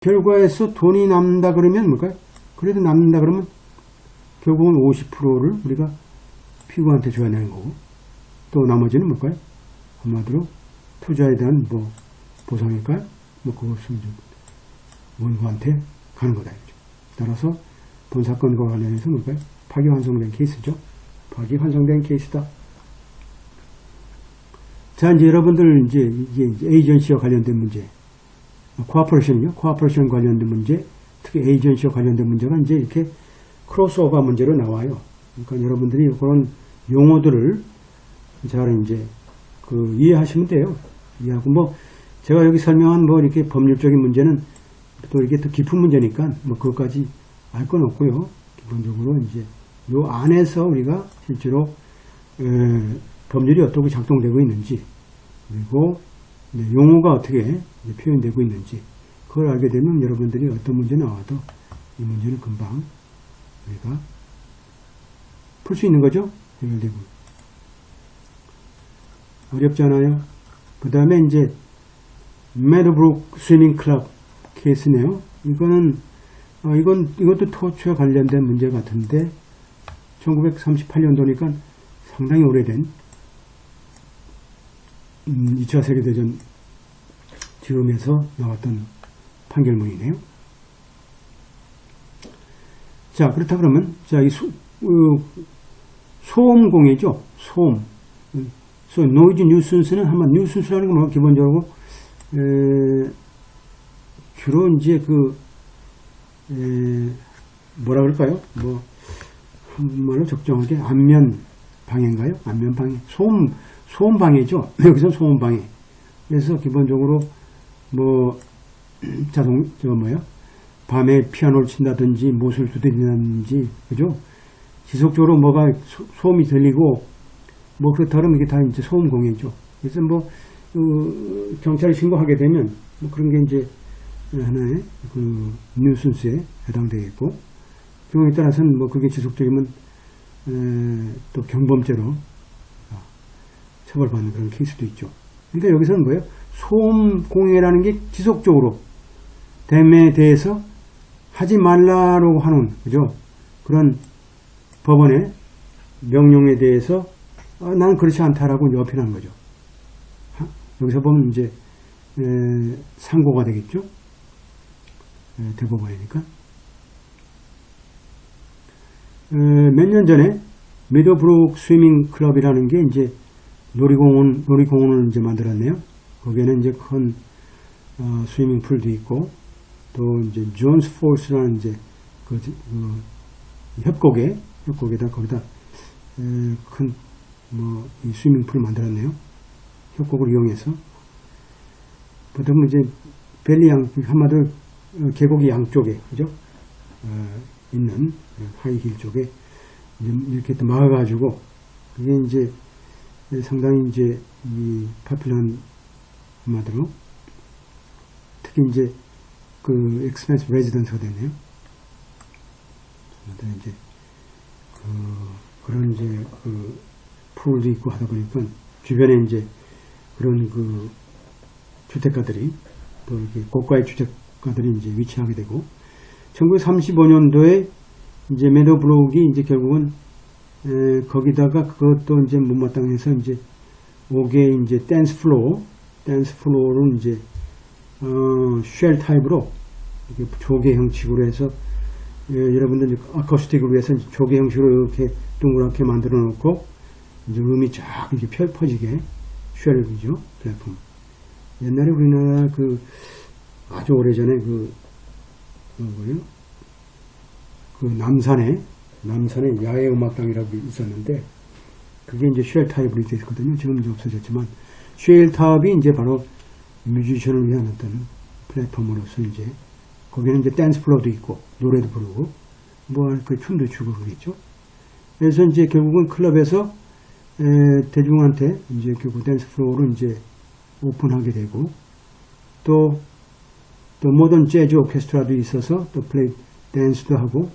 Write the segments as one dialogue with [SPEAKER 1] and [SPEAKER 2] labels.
[SPEAKER 1] 결과에서 돈이 남는다 그러면 뭘까요? 그래도 남는다 그러면 결국은 50%를 우리가 피고한테 줘야 되는 거고, 또 나머지는 뭘까요? 한마디로 투자에 대한 뭐 보상일까요? 뭐 그것은 좀 원고한테 가는 거다. 따라서 본 사건과 관련해서 뭘까요? 파기환송된 케이스죠. 파기환송된 케이스다. 자, 이제 여러분들 이게 에이전시와 관련된 문제, 코아퍼레이션이요. 코아퍼레이션 관련된 문제, 특히 에이전시와 관련된 문제가 이제 이렇게 크로스오버 문제로 나와요. 그러니까 여러분들이 그런 용어들을 잘 이제 이해하시면 돼요. 이해하고 뭐 제가 여기 설명한 뭐 이렇게 법률적인 문제는 또 이게 더 깊은 문제니까 뭐 그것까지 알 건 없고요. 기본적으로 이제 요 안에서 우리가 실제로 법률이 어떻게 작동되고 있는지, 그리고 용어가 어떻게 표현되고 있는지 그걸 알게 되면 여러분들이 어떤 문제 나와도 이 문제는 금방 우리가 풀 수 있는 거죠. 해결되고 어렵지 않아요. 그 다음에 이제 메드브룩 스위밍 클럽 케이스네요. 이것도 토치와 관련된 문제 같은데 1938년도니까 상당히 오래된 2차 세계대전 즈음에서 나왔던 판결문이네요. 자, 그렇다 그러면 자, 이 소음공해죠. 소음. 노이즈 뉴슨스는 한번 뉴슨스라는 건 뭐 기본적으로 주로 이제 뭐라 그럴까요? 뭐 한말로 적정하게 안면 방해인가요? 안면 방해. 소음 방해죠. 여기서 소음 방해. 그래서 기본적으로 뭐 밤에 피아노를 친다든지 못을 두드린다든지, 그죠? 지속적으로 뭐가 소음이 들리고 뭐 그렇다 그러면 이게 다 이제 소음 공해죠. 그래서 뭐 경찰에 신고하게 되면 뭐 그런 게 이제 하나의 뉴슨스에 해당되겠고, 경우에 따라서는 뭐 그게 지속적이면 또 경범죄로 처벌받는 그런 케이스도 있죠. 그러니까 여기서는 뭐예요? 소음 공해라는 게 지속적으로 댐에 대해서 하지 말라고 하는, 그죠? 그런 법원의 명령에 대해서 나는 그렇지 않다라고 어필하는 거죠. 여기서 보면 이제 상고가 되겠죠. 대법원이니까. 몇 년 전에 미더브룩 스위밍 클럽이라는 게 이제 놀이공원을 이제 만들었네요. 거기에는 이제 큰 스위밍 풀도 있고, 또 이제 존스 폴스라는 이제 협곡에다 거기다 큰 이 스위밍 풀을 만들었네요. 협곡을 이용해서. 보통 이제 한마디로 계곡이 양쪽에, 그죠? 있는 하이힐 쪽에 이렇게 또 막아가지고, 그게 이제 상당히 이제 이 파퓰러한, 한마디로 특히 이제 익스펜스 레지던스가 됐네요. 이제 그런 이제 풀도 있고 하다 보니까 주변에 이제 그런 주택가들이, 또 이렇게 고가의 주택가들이 이제 위치하게 되고, 1935년도에 이제 메더브룩이 이제 결국은 거기다가 그것도 이제 못마땅해서 이제 5개 이제 댄스 플로어를 이제 쉘 타입으로 이렇게 조개 형식으로 해서, 여러분들 아쿠스틱을 위해서 조개 형식으로 이렇게 동그랗게 만들어 놓고 이제 음이 쫙 이렇게 퍼지게 쉘이죠, 플랫폼. 옛날에 우리나라 아주 오래전에 남산에 야외 음악당이라고 있었는데, 그게 이제 쉘 타입으로 되어 있거든요. 지금 이제 없어졌지만, 쉘 타입이 이제 바로 뮤지션을 위한 어떤 플랫폼으로서 이제, 거기는 이제 댄스 플로어도 있고, 노래도 부르고, 춤도 추고 그러겠죠. 그래서 이제 결국은 클럽에서, 대중한테 이제 결국 댄스 플로어를 이제 오픈하게 되고, 또 모던 재즈 오케스트라도 있어서 또 플레이 댄스도 하고,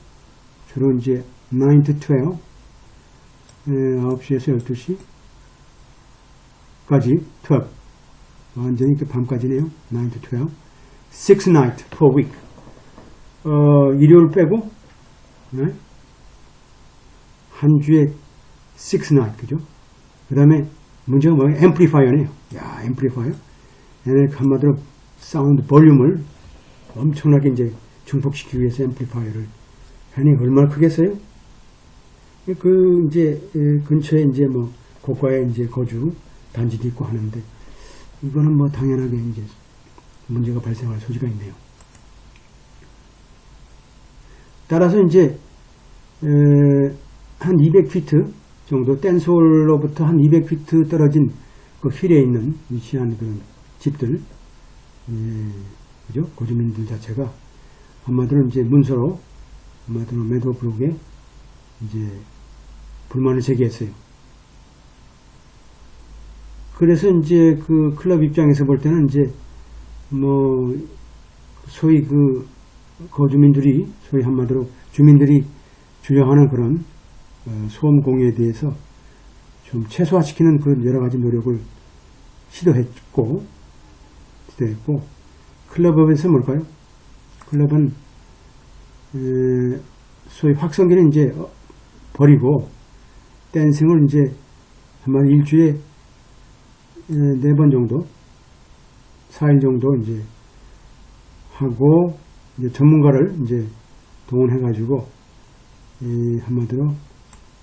[SPEAKER 1] 주로 이제 9 to 12, 9시에서 12시까지, 12, 완전히 밤까지네요. 9 to 12. 6 night per week. 일요일 빼고, 네? 한 주에 6 night, 그죠? 그 다음에 문제가 뭐예요? 앰플리파이어네요. 야, 앰플리파이어. 얘네 한마디로 사운드 볼륨을 엄청나게 이제 증폭시키기 위해서 앰플리파이어를 하니 얼마나 크겠어요? 그 이제 근처에 이제 뭐 고가에 이제 거주 단지도 있고 하는데 이거는 뭐 당연하게 이제 문제가 발생할 소지가 있네요. 따라서 이제 한 200피트 정도 댄스홀로부터 한 200피트 떨어진 그 힐에 있는 위치한 그런 집들, 그죠? 거주민들 자체가 한마디로 이제 문서로 한마디로 메도브룩에 이제 불만을 제기했어요. 그래서 이제 그 클럽 입장에서 볼 때는 이제 뭐 소위 그 거주민들이 소위 한마디로 주민들이 주장하는 그런 소음 공해에 대해서 좀 최소화시키는 그런 여러 가지 노력을 시도했고 클럽업에서 뭘까요? 클럽은 소위 확성기는 이제 버리고 댄싱을 이제 한마디 일주일에 4번 정도 4일 정도 이제 하고 이제 전문가를 이제 동원해 가지고 한마디로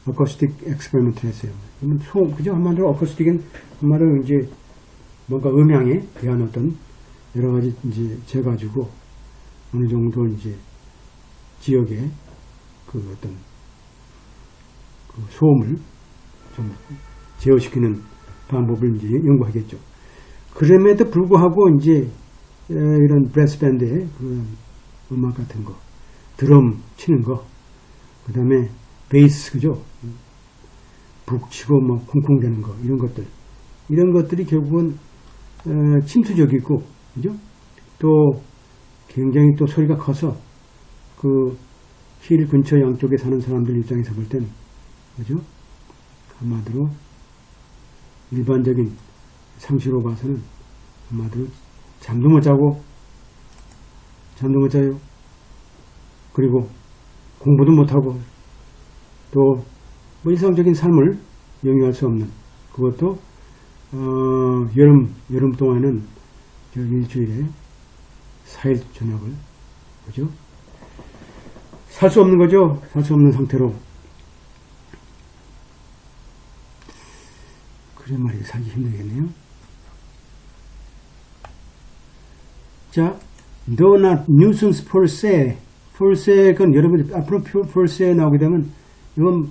[SPEAKER 1] 어쿠스틱 엑스페리먼트를 했어요. 그죠? 한마디로 어쿠스틱은 한마디로 이제 뭔가 음향에 대한 어떤 여러 가지 이제 재가지고 어느 정도 이제 지역에 그 어떤 그 소음을 좀 제어시키는 방법을 이제 연구하겠죠. 그럼에도 불구하고 이제 이런 브레스 밴드의 그런 음악 같은 거, 드럼 치는 거, 그 다음에 베이스, 그죠? 북 치고 뭐 쿵쿵 대는 거, 이런 것들이 결국은 침투적이고, 그죠? 또 굉장히 또 소리가 커서 그 힐 근처 양쪽에 사는 사람들 입장에서 볼 때는, 그죠? 한마디로 일반적인 상식으로 봐서는 한마디로 잠도 못 자고, 잠도 못 자요. 그리고 공부도 못하고, 또 뭐 일상적인 삶을 영위할 수 없는, 그것도 여름 동안은 일주일에 4일 저녁을, 그죠? 살 수 없는 거죠. 살 수 없는 상태로. 그래 말이야, 살기 힘들겠네요. 자, though not nuisance per se. per se, 그건 여러분들 앞으로 per se 나오게 되면 이건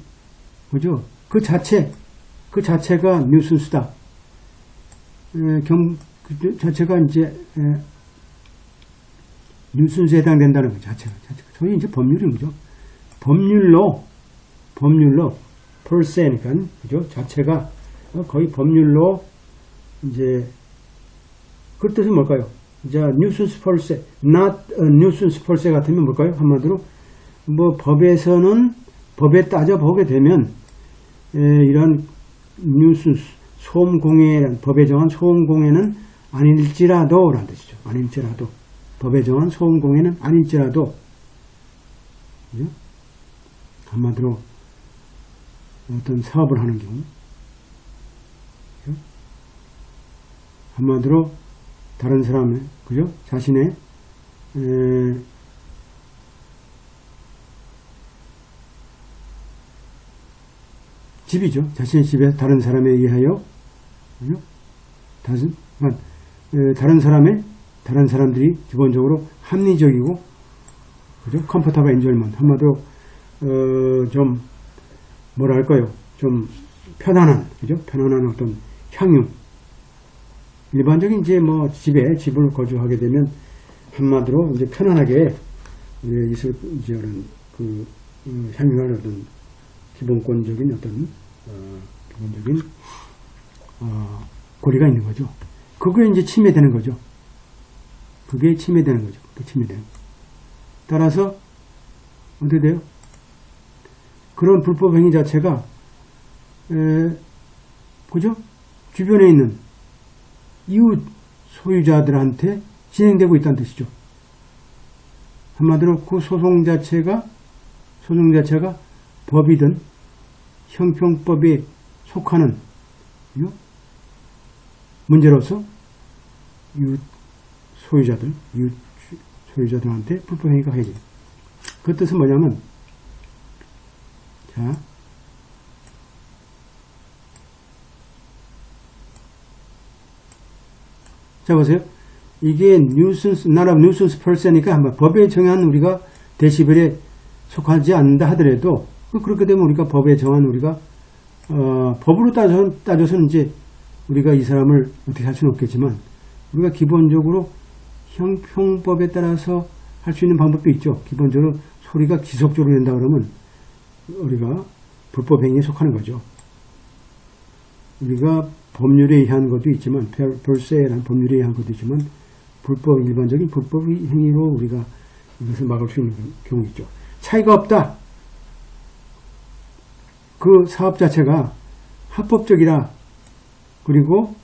[SPEAKER 1] 뭐죠? 그 자체가 nuisance다. 그 자체가 이제 nuisance에 해당된다는 거 자체가. 저희 이제 법률인 거죠. 법률로 per se니까, 그죠? 자체가 거의 법률로 이제 그 뜻은 뭘까요? 이제 nuisance per se, not a nuisance per se 같으면 뭘까요? 한마디로 뭐 법에 따져 보게 되면 이런 nuisance 소음 공해란 법에 정한 소음 공해는 아닐지라도라는 뜻이죠. 아닐지라도 법에 정한 소음 공해는 아닐지라도, 그죠? 한마디로 어떤 사업을 하는 경우, 그죠? 한마디로 다른 사람의, 그죠? 자신의 집이죠. 자신의 집에서 다른 사람에 의하여, 그죠? 다른 사람들이 기본적으로 합리적이고, 그죠? 컴포터블 엔조이먼트, 한마디로 좀 뭐랄까요? 좀 편안한, 그죠? 편안한 어떤 향유. 일반적인 이제 뭐 집을 거주하게 되면 한마디로 이제 편안하게 있을 이제 그 향유할 어떤 기본적인 고리가 있는 거죠. 그게 이제 침해되는 거죠. 그게 침해되는 거죠. 따라서 어떻게 돼요? 그런 불법 행위 자체가 그죠? 주변에 있는 이웃 소유자들한테 진행되고 있다는 뜻이죠. 한마디로 그 소송 자체가 법이든 형평법에 속하는 문제로서 이웃 소유자들한테 불법행위가 해지. 그 뜻은 뭐냐면, 자 보세요. 이게 nuisance, not a nuisance person이니까 한번 법에 정한 우리가 데시벨에 속하지 않는다 하더라도 그렇게 되면 우리가 법에 정한 우리가 법으로 따져서는 이제 우리가 이 사람을 어떻게 할 수는 없겠지만 우리가 기본적으로 형평법에 따라서 할 수 있는 방법도 있죠. 기본적으로 소리가 지속적으로 된다 그러면 우리가 불법 행위에 속하는 거죠. 우리가 법률에 의한 것도 있지만 별세라는 법률에 의한 것도 있지만 일반적인 불법 행위로 우리가 이것을 막을 수 있는 경우 있죠. 차이가 없다. 그 사업 자체가 합법적이라. 그리고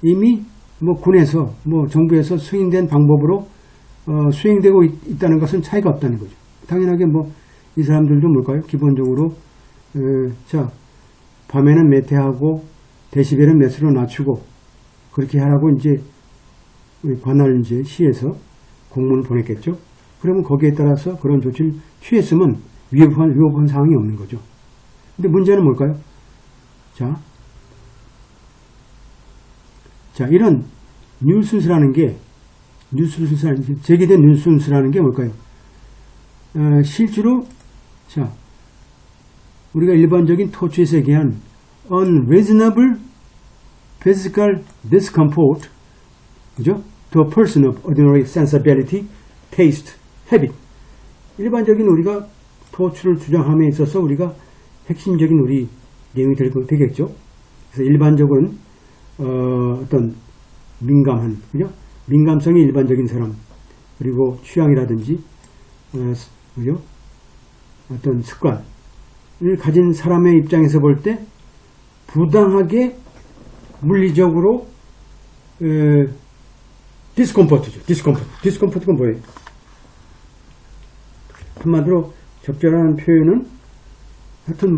[SPEAKER 1] 이미 군에서 정부에서 승인된 방법으로 수행되고 있다는 것은 차이가 없다는 거죠. 당연하게 이 사람들도 뭘까요? 기본적으로 밤에는 매태하고 데시벨은 몇으로 낮추고 그렇게 하라고 이제 우리 관할 이제 시에서 공문을 보냈겠죠. 그러면 거기에 따라서 그런 조치를 취했으면 위법한 사항이 없는 거죠. 근데 문제는 뭘까요? 이런 뉴슨스라는 게 제기된 뉴슨스라는 게 뭘까요? 실제로 우리가 일반적인 토치에서 얘기한 unreasonable physical discomfort, 그죠? To a person of ordinary sensibility, taste, habit. 일반적인 우리가 토치를 주장함에 있어서 우리가 핵심적인 우리 내용이 되겠죠. 그래서 일반적으로는 어떤 민감한, 그죠? 민감성이 일반적인 사람, 그리고 취향이라든지 그죠? 어떤 습관을 가진 사람의 입장에서 볼 때 부당하게 물리적으로 디스컴포트죠. 디스컴포트가 뭐예요? 한마디로 적절한 표현은 하여튼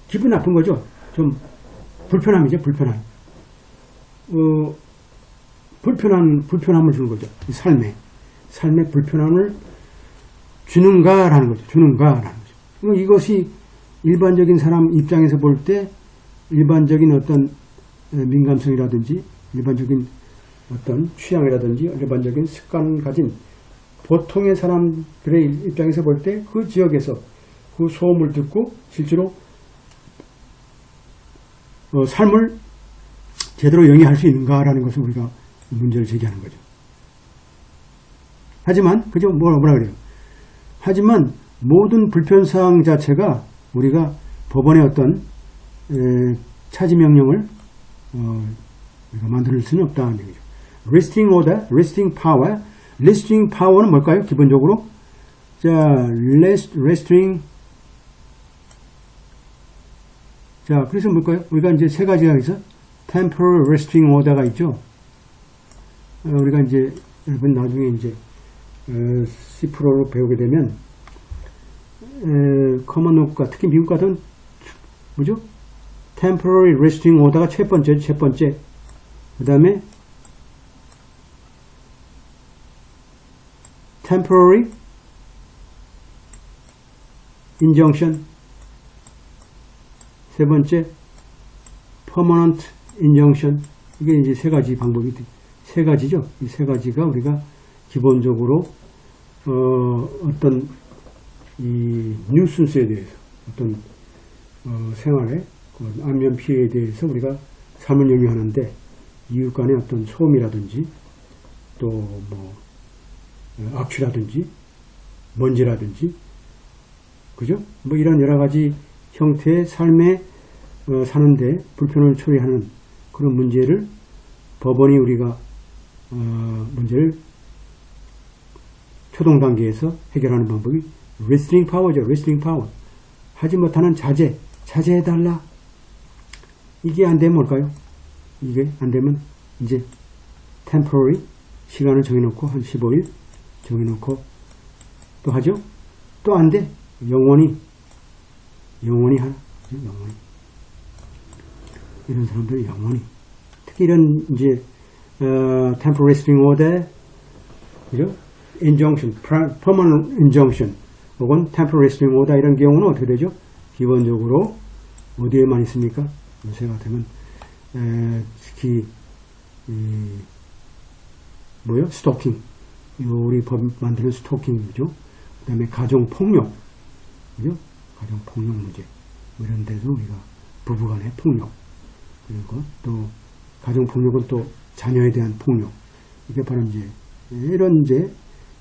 [SPEAKER 1] 기분 나쁜 거죠. 좀 불편함이죠. 불편함을 주는 거죠. 이 삶에 불편함을 주는가라는 거죠. 이것이 일반적인 사람 입장에서 볼 때 일반적인 어떤 민감성이라든지 일반적인 어떤 취향이라든지 일반적인 습관 가진 보통의 사람들의 입장에서 볼 때 그 지역에서 그 소음을 듣고 실제로 삶을 제대로 영위할 수 있는가라는 것을 우리가 문제를 제기하는 거죠. 하지만 그죠? 뭐라 그래요? 하지만 모든 불편사항 자체가 우리가 법원의 어떤 차지 명령을 우리가 만들 수는 없다는 얘기죠. Restraining order, restraining power. restraining power는 뭘까요? 기본적으로 restraining. 그래서 뭘까요? 우리가 이제 세 가지가 있어. temporary restraining order가 있죠. 우리가 이제 여러분 나중에 이제 C+로 배우게 되면 커먼옥과 특히 미국 같은 뭐죠? temporary restraining order가 첫 번째. 그 다음에 temporary injunction, 세 번째 permanent injunction. 이게 이제 세 가지 방법이 세 가지죠. 이 세 가지가 우리가 기본적으로 어떤 이 뉴슨스에 대해서 어떤 생활의 안면 피해에 대해서 우리가 삶을 영위하는데 이웃 간의 어떤 소음이라든지 또 악취라든지 먼지라든지 그죠? 이런 여러 가지 형태의 삶에 사는데 불편을 초래하는 그런 문제를 법원이 우리가 문제를 초동 단계에서 해결하는 방법이 restraining power죠. restraining power. 하지 못하는 자제해달라. 이게 안 되면 뭘까요? 이게 안 되면 이제 temporary 시간을 정해놓고 한 15일 정해놓고 또 하죠. 또 안 돼. 영원히 하나. 영원히. 이런 사람들은 영원히. 특히 이런 이제 temporary restraining order, 그죠? injunction, permanent injunction, 혹은 temporary restraining order 이런 경우는 어떻게 되죠? 기본적으로 어디에만 있습니까? 요새 같으면 특히 스토킹, 우리 법 만드는 스토킹이죠. 그 다음에 가정폭력, 그죠? 가정폭력 문제, 이런 데도 우리가 부부간의 폭력, 그리고 또 가정폭력은 또 자녀에 대한 폭력, 이게 바로 이제 이런 이제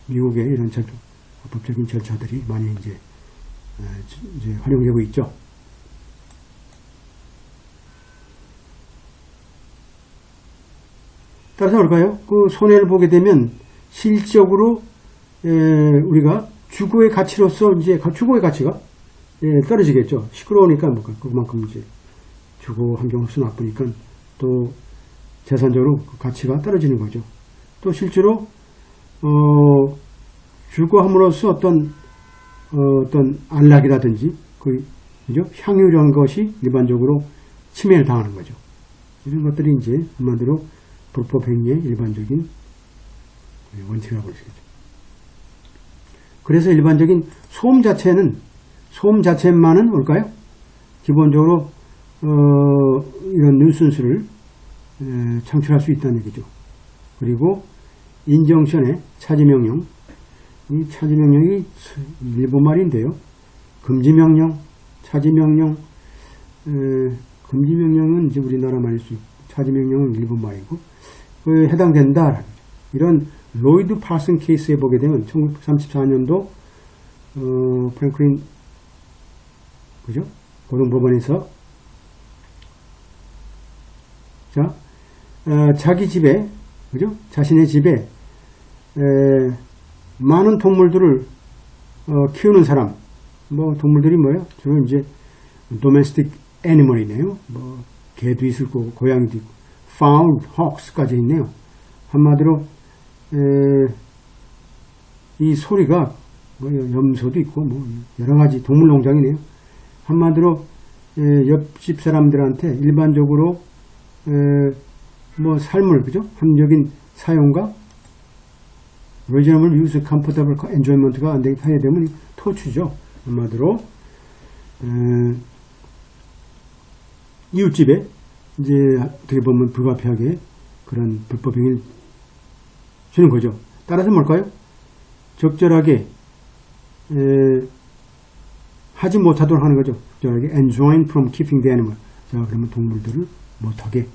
[SPEAKER 1] 미국의 이런 법적인 절차들이 많이 이제 활용되고 있죠. 따라서 뭘까요? 그 손해를 보게 되면 실질적으로 우리가 주거의 가치로서 이제 주거의 가치가 떨어지겠죠. 시끄러우니까 뭐 그만큼 이제 주거 환경으로서 나쁘니까 또 재산적으로 그 가치가 떨어지는 거죠. 또 실제로 주거함으로써 어떤 안락이라든지 그죠? 향유라는 것이 일반적으로 침해를 당하는 거죠. 이런 것들이 이제 한마디로 불법 행위의 일반적인 원칙이라고 볼 수 있죠. 그래서 일반적인 소음 자체만은 뭘까요? 기본적으로 이런 뉴슨스를 창출할 수 있다는 얘기죠. 그리고 인정션의 차지명령, 이 차지명령이 일본말인데요. 금지명령, 차지명령, 금지명령은 이제 우리나라 말일 수 있고, 차지명령은 일본말이고, 그에 해당된다. 이런 로이드 파슨 케이스에 보게 되면 1934년도 프랭클린 그죠? 고등법원에서 자기 집에 그죠? 자신의 집에 많은 동물들을 키우는 사람, 뭐 동물들이 뭐예요? 주로 이제 domestic animal이네요. 뭐 개도 있을 거고 고양이도 있고 found hogs까지 있네요. 한마디로 이 소리가 뭐 염소도 있고 뭐 여러 가지 동물 농장이네요. 한마디로 옆집 사람들한테 일반적으로 뭐 삶을 그죠? 합리적인 사용과 reasonable use, comfortable enjoyment가 안 되게 하게 되면 토추죠. 한마디로 이웃집에 이제 어떻게 보면 불가피하게 그런 불법행위를 주는 거죠. 따라서 뭘까요? 적절하게 하지 못하도록 하는 거죠. 적절하게 enjoin from keeping the animal. 자, 그러면 동물들을 못하게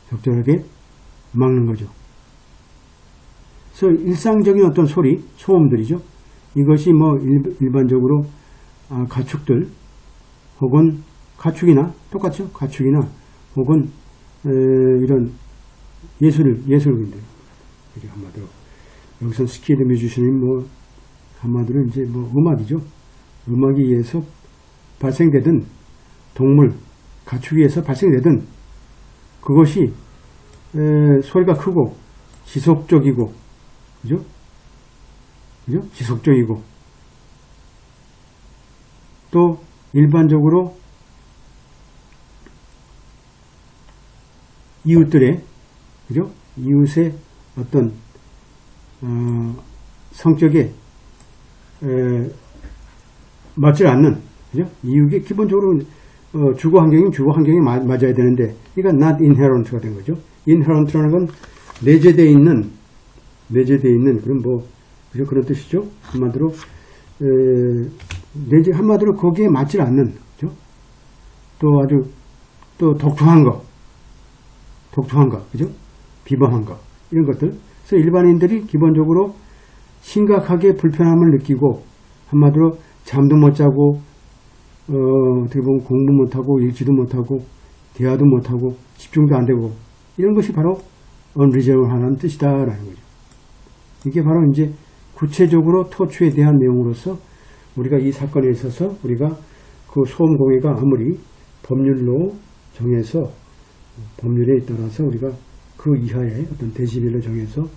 [SPEAKER 1] 적절하게 막는 거죠. 그래서 일상적인 어떤 소리, 소음들이죠. 이것이 뭐 일반적으로 가축들 혹은 가축이나 똑같죠. 가축이나 혹은 이런 예술인들 한마디로 여기서 스키드 뮤지션이 뭐 한마디로 이제 뭐 음악이죠. 음악에 의해서 발생되든 동물, 가축에 의해서 발생되든 그것이 소리가 크고 지속적이고 그죠? 지속적이고 또 일반적으로 이웃들의 그죠? 이웃의 어떤 성격에 맞지 않는 그죠? 이웃이 기본적으로 주거 환경이 맞아야 되는데 그러니까 not inherent가 된 거죠. inherent라는 건 내재되어 있는 그런 뭐 그죠? 그런 뜻이죠. 한마디로 한마디로 거기에 맞지 않는 그죠? 또 아주 또 독특한 거 그죠? 비범한 거 이런 것들. 그래서 일반인들이 기본적으로 심각하게 불편함을 느끼고 한마디로 잠도 못 자고 어떻게 보면 공부 못하고 읽지도 못하고 대화도 못하고 집중도 안 되고 이런 것이 바로 unreasonable하는 뜻이다라는 거죠. 이게 바로 이제 구체적으로 토추에 대한 내용으로서 우리가 이 사건에 있어서 우리가 그 소음 공해가 아무리 법률로 정해서 법률에 따라서 우리가 그 이하의 어떤 데시벨을 정해서